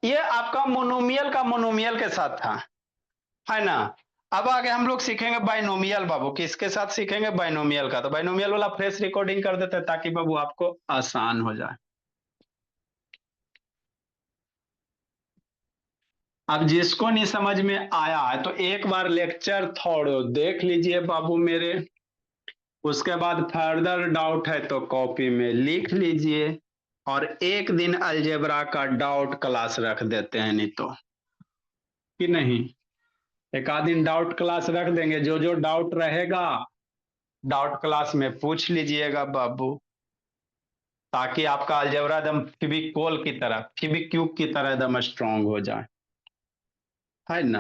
ये आपका मोनोमियल का मोनोमियल के साथ था, है ना। अब आगे हम लोग सीखेंगे बाइनोमियल बाबू, किसके साथ सीखेंगे? बाइनोमियल का। तो बाइनोमियल वाला फ्रेश रिकॉर्डिंग कर देते हैं ताकि बाबू आपको आसान हो जाए। अब जिसको नहीं समझ में आया है तो एक बार लेक्चर थोड़ो देख लीजिए बाबू मेरे, उसके बाद फर्दर डाउट है तो कॉपी में लिख लीजिए, और एक दिन अलजेब्रा का डाउट क्लास रख देते हैं, नहीं तो कि नहीं, एक आध दिन डाउट क्लास रख देंगे, जो जो डाउट रहेगा डाउट क्लास में पूछ लीजिएगा बाबू, ताकि आपका अलजेब्रा एकदम फिबिकोल की तरह, फिबिक्यूब की तरह एकदम स्ट्रांग हो जाए, है ना।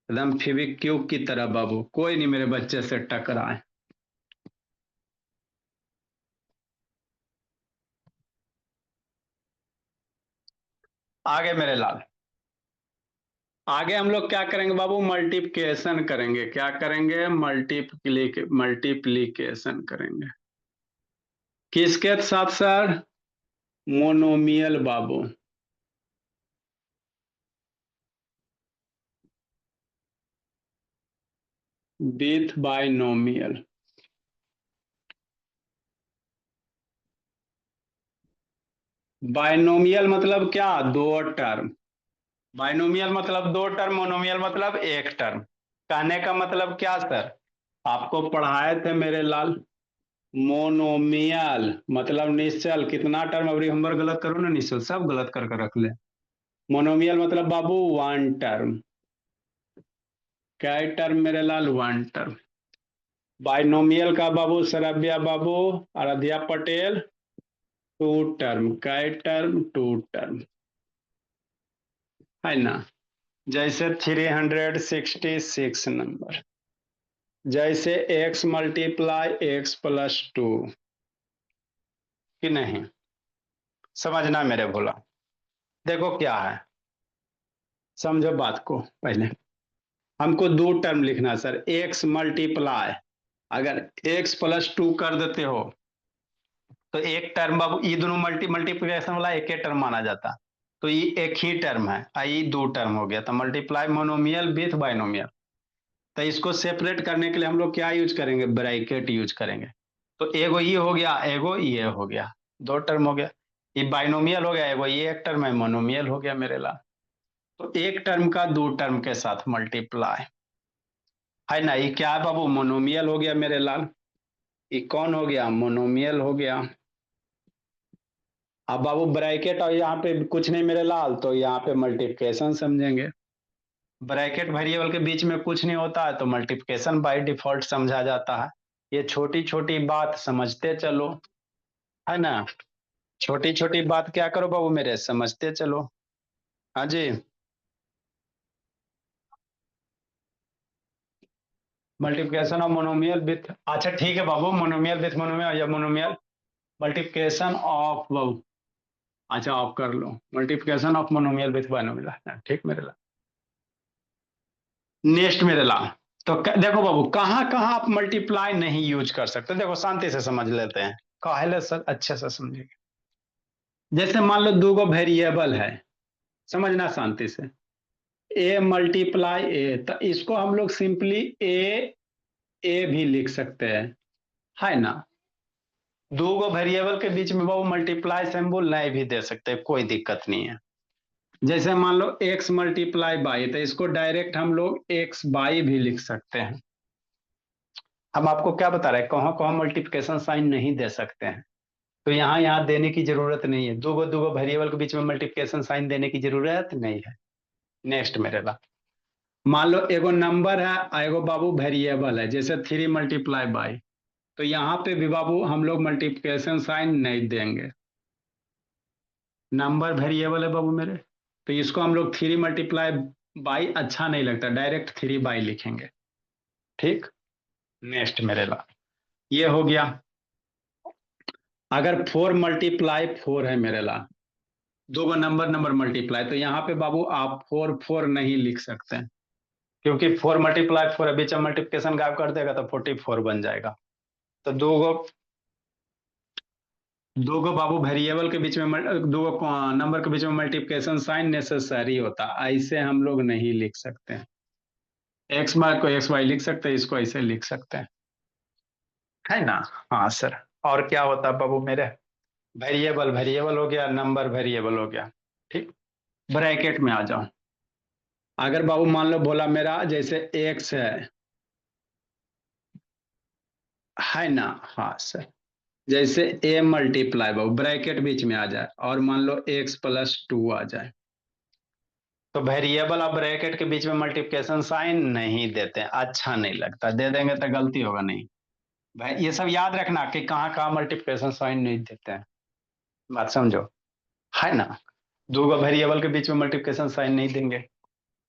एकदम फिबिक्यूब की तरह बाबू, कोई नहीं मेरे बच्चे से टकराए। आगे मेरे लाल, आगे हम लोग क्या करेंगे बाबू? मल्टीप्लिकेशन करेंगे। क्या करेंगे? मल्टीप्लिकेशन करेंगे। किसके साथ sir? Monomial Babu. With binomial. Binomial मतलब क्या? दो टर्म। बाइनोमियल मतलब दो टर्म, मोनोमियल मतलब एक टर्म। कहने का मतलब क्या सर? आपको पढ़ाए थे मेरे लाल, मोनोमियल मतलब निश्चल। कितना टर्म? अभी होमवर्क गलत करो ना, निश्चल सब गलत करके रख ले। मोनोमियल मतलब बाबू वन टर्म। क्या टर्म मेरे लाल? One term. बाइनोमियल का बाबू सरब्या बाबू, आराध्या पटेल, टू टर्म। क्या टर्म? टू टर्म, है ना। जैसे 366 नंबर, जैसे x multiply x plus two, कि नहीं? समझना मेरे भोला। देखो क्या है, समझो बात को पहले। हमको दो टर्म लिखना है सर, x मल्टीप्लाई, अगर x प्लस टू कर देते हो तो एक टर्म बाबू, ये दोनों मल्टीप्लिकेशन वाला एक ही टर्म माना जाता, तो ये एक ही टर्म है, ये दो टर्म हो गया। तो मल्टीप्लाई मोनोमियल विथ बाइनोमियल। तो इसको सेपरेट करने के लिए हम लोग क्या यूज करेंगे? ब्रैकेट यूज करेंगे। तो एगो ये हो गया, एगो ये हो गया, दो टर्म हो गया। ये बाइनोमियल हो गया, एगो ये एक टर्म है, मोनोमियल हो गया मेरे ला। तो एक टर्म का दो टर्म के साथ मल्टीप्लाई, है ना। ये क्या है बाबू? मोनोमियल हो गया मेरे लाल। ये कौन हो गया? मोनोमियल हो गया। अब बाबू ब्रैकेट और यहाँ पे कुछ नहीं मेरे लाल, तो यहाँ पे मल्टीप्लिकेशन समझेंगे। ब्रैकेट वेरिएबल के बीच में कुछ नहीं होता है तो मल्टीप्लिकेशन बाय डिफॉल्ट समझा जाता है। ये छोटी छोटी बात समझते चलो, है ना। छोटी छोटी बात क्या करो बाबू मेरे, समझते चलो। हाँ जी। मल्टीप्लिकेशन ऑफ मोनोमियल विथ, अच्छा ठीक है बाबू, मोनोमियल विथ मोनोमियल या मोनोमियल मल्टीप्लिकेशन ऑफ बाबू, अच्छा आप कर लो multiplication of monomial with binomial, ठीक मेरे ला। नेक्स्ट मेरे ला, तो देखो बाबू कहाँ कहाँ आप मल्टीप्लाई नहीं यूज कर सकते, देखो शांति से समझ लेते हैं, काहे सर अच्छे से समझेंगे। जैसे मान लो दो गो वेरिएबल है, समझना शांति से, ए मल्टीप्लाई ए, तो इसको हम लोग सिंपली ए भी लिख सकते हैं, है ना। दो गो वेरिएबल के बीच में वो मल्टीप्लाई सिंबल नहीं भी दे सकते, कोई दिक्कत नहीं है। जैसे मान लो एक्स मल्टीप्लाई बाई, तो इसको डायरेक्ट हम लोग एक्स बाई भी लिख सकते हैं। हम आपको क्या बता रहे हैं, कहाँ कहाँ मल्टीप्लिकेशन साइन नहीं दे सकते हैं, तो यहाँ यहाँ देने की जरूरत नहीं है। दो गो वेरिएबल के बीच में मल्टीप्लिकेशन साइन देने की जरूरत नहीं है। नेक्स्ट मेरे ला, मान लो एगो नंबर है, एगो बाबू वेरिएबल है, जैसे 3 मल्टीप्लाई बाई, तो यहाँ पे भी बाबू हम लोग मल्टीप्लिकेशन साइन नहीं देंगे। नंबर वेरिएबल है बाबू मेरे, तो इसको हम लोग 3 मल्टीप्लाई बाई अच्छा नहीं लगता, डायरेक्ट 3 बाई लिखेंगे, ठीक। नेक्स्ट मेरे ला, ये हो गया। अगर 4 मल्टीप्लाई 4 है मेरे ला, दो गो नंबर नंबर मल्टीप्लाई, तो यहाँ पे बाबू आप 4 4 नहीं लिख सकते हैं, क्योंकि 4 मल्टीप्लाई 4 है, बीच में मल्टीप्लिकेशन गायब कर देगा तो 44 बन जाएगा। तो दो गो दो गो बाबू वेरिएबल के बीच में दो गो नंबर के बीच में मल्टीप्लिकेशन साइन नेसेसरी होता, ऐसे हम लोग नहीं लिख सकते हैं। एक्स मार्क को एक्स वाई लिख सकते हैं, इसको ऐसे लिख सकते हैं, है ना। हाँ सर। और क्या होता बाबू मेरे, वेरिएबल वेरिएबल हो गया, नंबर वेरिएबल हो गया। ठीक। ब्रैकेट में आ जाओ। अगर बाबू मान लो बोला मेरा जैसे एक्स है ना। हाँ सर। जैसे ए मल्टीप्लाई बाबू ब्रैकेट बीच में आ जाए और मान लो एक्स प्लस टू आ जाए, तो वेरिएबल और ब्रैकेट के बीच में मल्टीप्लिकेशन साइन नहीं देते, अच्छा नहीं लगता, दे देंगे तो गलती होगा नहीं। भाई ये सब याद रखना कि कहाँ कहाँ मल्टीप्लिकेशन साइन नहीं देते हैं, बात समझो, है ना। दो वेरिएबल के बीच में मल्टीप्लिकेशन साइन नहीं देंगे।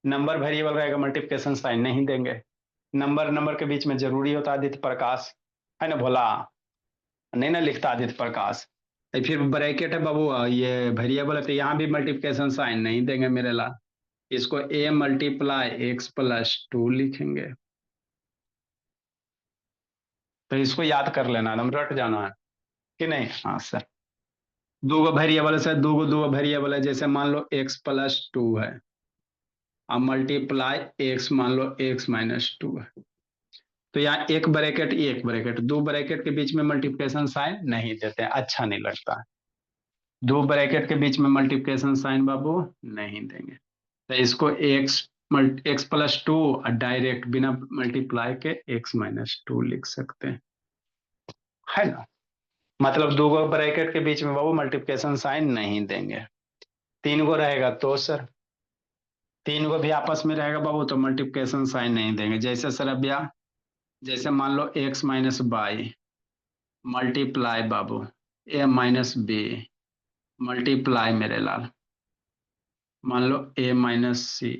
नंबर वेरिएबल रहेगा, मल्टीप्लिकेशन साइन नहीं देंगे। नंबर नंबर के बीच में जरूरी होता आदित्य प्रकाश, है ना भोला, नहीं ना लिखता आदित्य प्रकाश। फिर ब्रैकेट है बाबू, ये वेरिएबल है तो यहाँ भी मल्टीप्लिकेशन साइन नहीं देंगे मेरे ला, इसको A multiply x plus two लिखेंगे। तो इसको याद कर लेना, हम रट जाना है कि नहीं। हाँ सर। दो वेरिएबल है, जैसे मान लो एक्स प्लस टू है, अब मल्टीप्लाई एक्स मान लो एक्स माइनस टू है, तो यहाँ एक ब्रैकेट दो ब्रैकेट के बीच में मल्टीप्लिकेशन साइन नहीं देते, अच्छा नहीं लगता। दो ब्रैकेट के बीच में मल्टीप्लिकेशन साइन बाबू नहीं देंगे, तो इसको एक्स प्लस टू डायरेक्ट बिना मल्टीप्लाई के एक्स माइनस टू लिख सकते हैं, है ना। मतलब दो गो ब्रैकेट के बीच में बाबू मल्टीप्लिकेशन साइन नहीं देंगे। तीन गो रहेगा तो सर, तीन गो भी आपस में रहेगा बाबू तो मल्टीप्लिकेशन साइन नहीं देंगे। जैसे सर अभ्या, जैसे मान लो एक्स माइनस बाई मल्टीप्लाई बाबू ए माइनस बी मल्टीप्लाई मेरे लाल मान लो ए माइनस सी,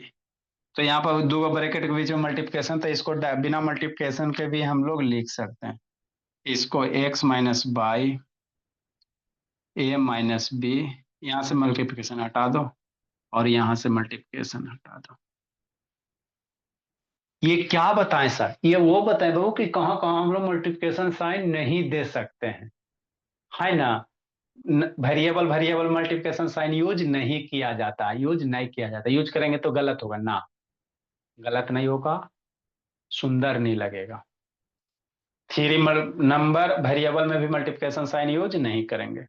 तो यहाँ पर दो ब्रैकेट के बीच में मल्टीप्लिकेशन, तो इसको बिना मल्टीप्लिकेशन के भी हम लोग लिख सकते हैं। इसको X minus by A minus B, यहाँ से मल्टीप्लिकेशन हटा दो और यहाँ से मल्टीप्लिकेशन हटा दो। ये क्या बताएं सर, ये वो बताएं बाबू कि कहाँ कहाँ हम लोग मल्टीप्लिकेशन साइन नहीं दे सकते हैं, है ना। Variable variable multiplication sign use नहीं किया जाता, यूज नहीं किया जाता, यूज करेंगे तो गलत होगा ना, गलत नहीं होगा, सुंदर नहीं लगेगा। थ्री नंबर वेरिएबल में भी मल्टीप्लिकेशन साइन यूज नहीं करेंगे।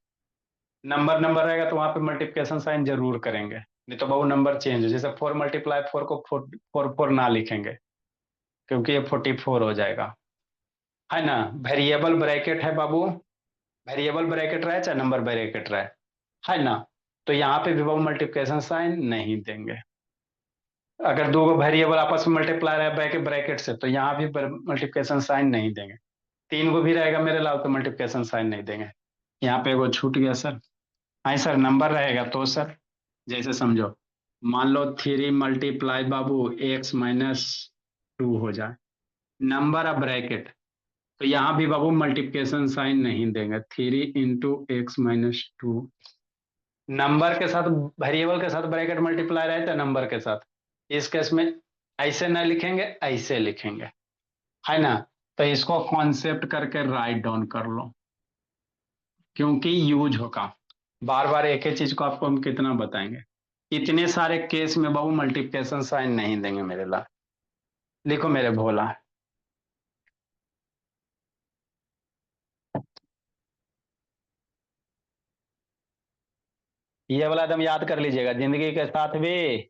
नंबर नंबर रहेगा तो वहां पे मल्टीप्लिकेशन साइन जरूर करेंगे, नहीं तो बहु नंबर चेंज हो, जैसे फोर मल्टीप्लाई फोर को फोर फोर फोर ना लिखेंगे क्योंकि ये 44 हो जाएगा, है ना। वेरिएबल ब्रैकेट है बाबू, वेरिएबल ब्रैकेट रहे चाहे नंबर ब्रैकेट रहे, है ना, तो यहाँ पे भी बाबू मल्टीप्लिकेशन साइन नहीं देंगे। अगर दो वेरिएबल आपस में मल्टीप्लाई रहे ब्रैकेट से तो यहाँ भी मल्टीप्लिकेशन साइन नहीं देंगे। तीन को भी रहेगा मेरे लाभ तो मल्टीप्लिकेशन साइन नहीं देंगे। यहाँ पे वो छूट गया सर। हाँ सर, नंबर रहेगा तो सर, जैसे समझो मान लो थ्री मल्टीप्लाई बाबू एक्स माइनस टू हो जाए, नंबर ऑफ ब्रैकेट, तो यहाँ भी बाबू मल्टीप्लिकेशन साइन नहीं देंगे, three into x minus two. Number के साथ वेरिएबल के साथ ब्रैकेट मल्टीप्लाई रहे थे नंबर के साथ, इस केस में ऐसे ना लिखेंगे, ऐसे लिखेंगे, है ना। तो इसको कॉन्सेप्ट करके राइट डाउन कर लो, क्योंकि यूज होगा, बार बार एक ही चीज को आपको हम कितना बताएंगे। इतने सारे केस में बाबू मल्टीप्लिकेशन साइन नहीं देंगे मेरे ला, लिखो मेरे भोला। ये वाला एकदम याद कर लीजिएगा, जिंदगी के साथ भी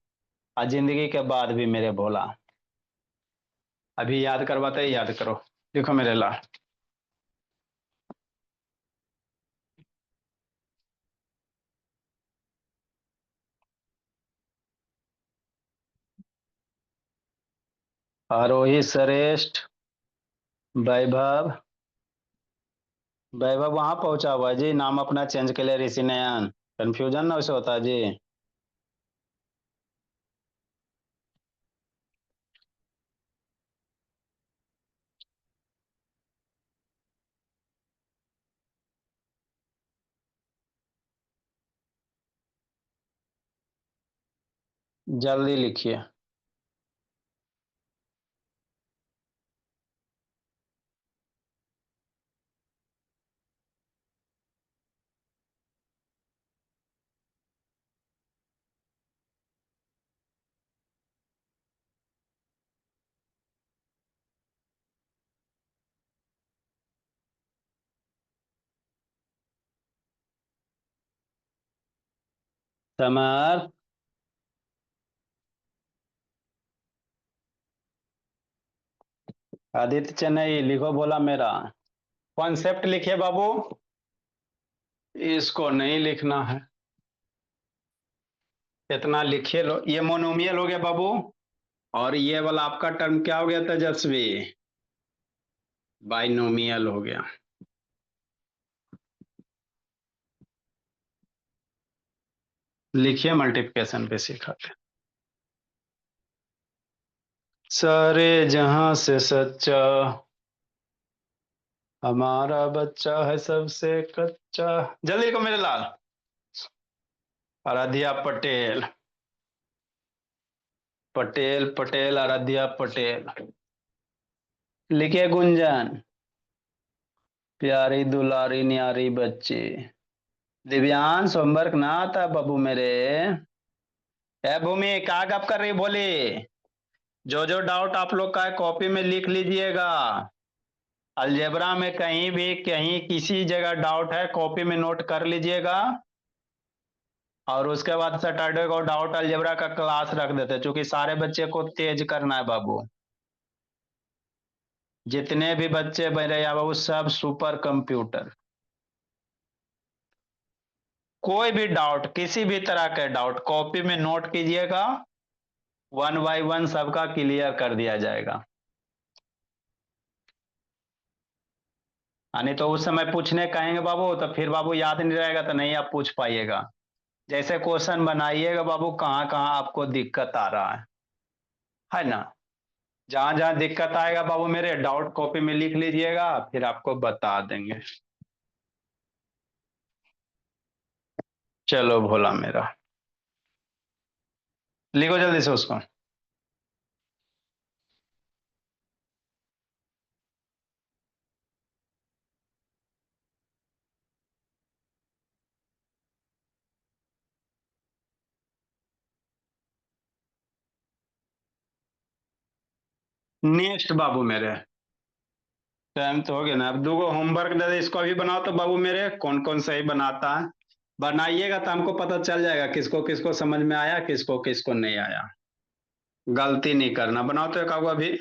और जिंदगी के बाद भी मेरे भोला। अभी याद करवाते ही याद करो, लिखो मेरे ला। आरोही श्रेष्ठ वैभव, वैभव वहां पहुंचा हुआ है जी, नाम अपना चेंज के लिए ऋषि नयन, कंफ्यूजन ना वैसे होता है जी। जल्दी लिखिए। समर, आदित्य चेन्नई लिखो, बोला मेरा कॉन्सेप्ट लिखिए बाबू, इसको नहीं लिखना है, इतना लिखिए। लो, ये मोनोमियल हो गया बाबू, और ये वाला आपका टर्म क्या हो गया तेजस्वी? बाइनोमियल हो गया। लिखिए मल्टीप्लिकेशन पे सिखाते। सारे जहां से सच्चा, हमारा बच्चा है सबसे कच्चा। जल्दी को मेरे लाल। आराध्या पटेल, पटेल पटेल, आराध्या पटेल। लिखिए गुंजन, प्यारी दुलारी न्यारी बच्ची। दिव्यांश होमवर्क ना आता बाबू मेरे। ए भूमि क्या गप कर रही बोली? जो डाउट आप लोग का है कॉपी में लिख लीजिएगा। अलजेब्रा में कहीं भी कहीं किसी जगह डाउट है कॉपी में नोट कर लीजिएगा, और उसके बाद सैटरडे को डाउट अलजेब्रा का क्लास रख देते, क्योंकि सारे बच्चे को तेज करना है बाबू। जितने भी बच्चे बन रहे हैं बाबू सब सुपर कंप्यूटर। कोई भी डाउट, किसी भी तरह के डाउट कॉपी में नोट कीजिएगा, 1 बाय 1 सबका क्लियर कर दिया जाएगा। नहीं तो उस समय पूछने कहेंगे बाबू तो फिर बाबू याद नहीं रहेगा, तो नहीं आप पूछ पाइएगा। जैसे क्वेश्चन बनाइएगा बाबू, कहाँ कहाँ आपको दिक्कत आ रहा है ना? जहां जहां दिक्कत आएगा बाबू मेरे डाउट कॉपी में लिख लीजिएगा, फिर आपको बता देंगे। चलो भोला मेरा, लिखो जल्दी से उसको। नेक्स्ट बाबू मेरे, टाइम तो हो गया ना, अब दो होमवर्क दे दे, इसको अभी बनाओ तो बाबू मेरे, कौन कौन सही बनाता है बनाइएगा, तो हमको पता चल जाएगा किसको किसको समझ में आया, किसको किसको नहीं आया। गलती नहीं करना, बनाओ तो एक अभी।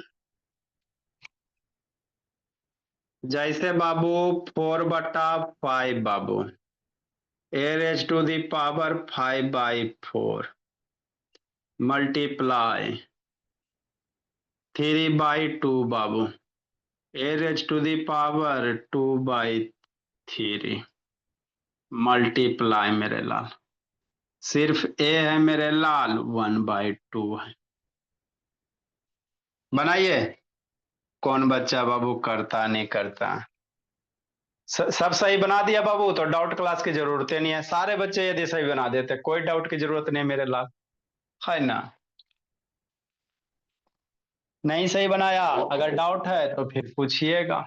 जैसे बाबू 4/5 बाबू, a raised to the power 5/4 multiply 3/2 Babu, a raised to the power 2/3 multiply मेरे लाल, सिर्फ a है मेरे लाल, 1/2 है। बनाइए, कौन बच्चा बाबू करता नहीं करता? सब सही बना दिया बाबू, तो डाउट क्लास की जरूरत ही नहीं है, सारे बच्चे यदि सही बना देते कोई डाउट की जरूरत नहीं मेरे लाल, है ना? नहीं सही बनाया, अगर डाउट है तो फिर पूछिएगा।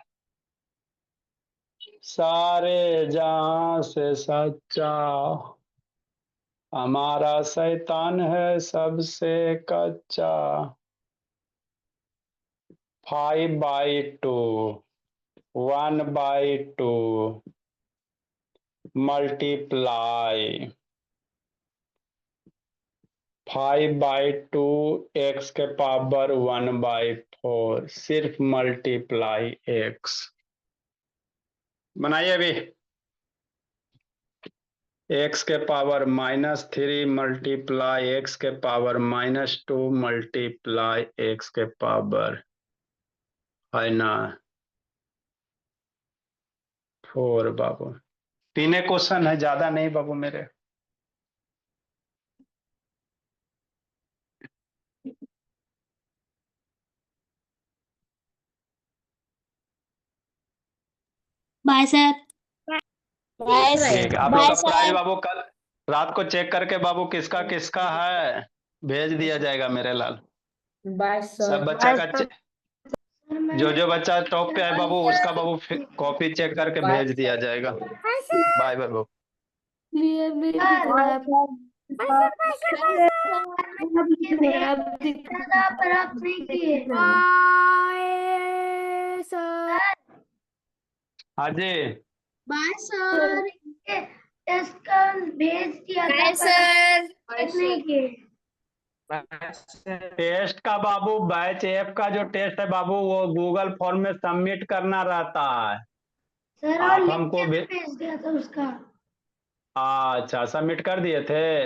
सारे जहां से सच्चा, हमारा शैतान है सबसे कच्चा। 5/2, 1/2 मल्टीप्लाई 5/2 एक्स के पावर 1/4, सिर्फ मल्टीप्लाई एक्स। बनाइए अभी, एक्स के पावर -3 मल्टीप्लाई एक्स के पावर -2 मल्टीप्लाई एक्स के पावर, है ना, 4 बाबू। 3 क्वेश्चन है, ज्यादा नहीं बाबू मेरे। Bye sir. बाय ठीक है, आप लोग का प्राइज बाबू कल रात को चेक करके बाबू किसका किसका है भेज दिया जाएगा मेरे लाल। Bye sir. सब बच्चा का जो बच्चा टॉप पे है बाबू उसका बाबू कॉपी चेक करके भेज दिया जाएगा। बाय बाय बाबू। हाँ जी, बाय सर। इसका भेज दिया। Bye sir. नहीं किए। टेस्ट का बाबू बैच एफ का जो टेस्ट है बाबू वो गूगल फॉर्म में सबमिट करना रहता है। सर आप और हमको लिख के भेज दिया था उसका। अच्छा सबमिट कर दिए थे।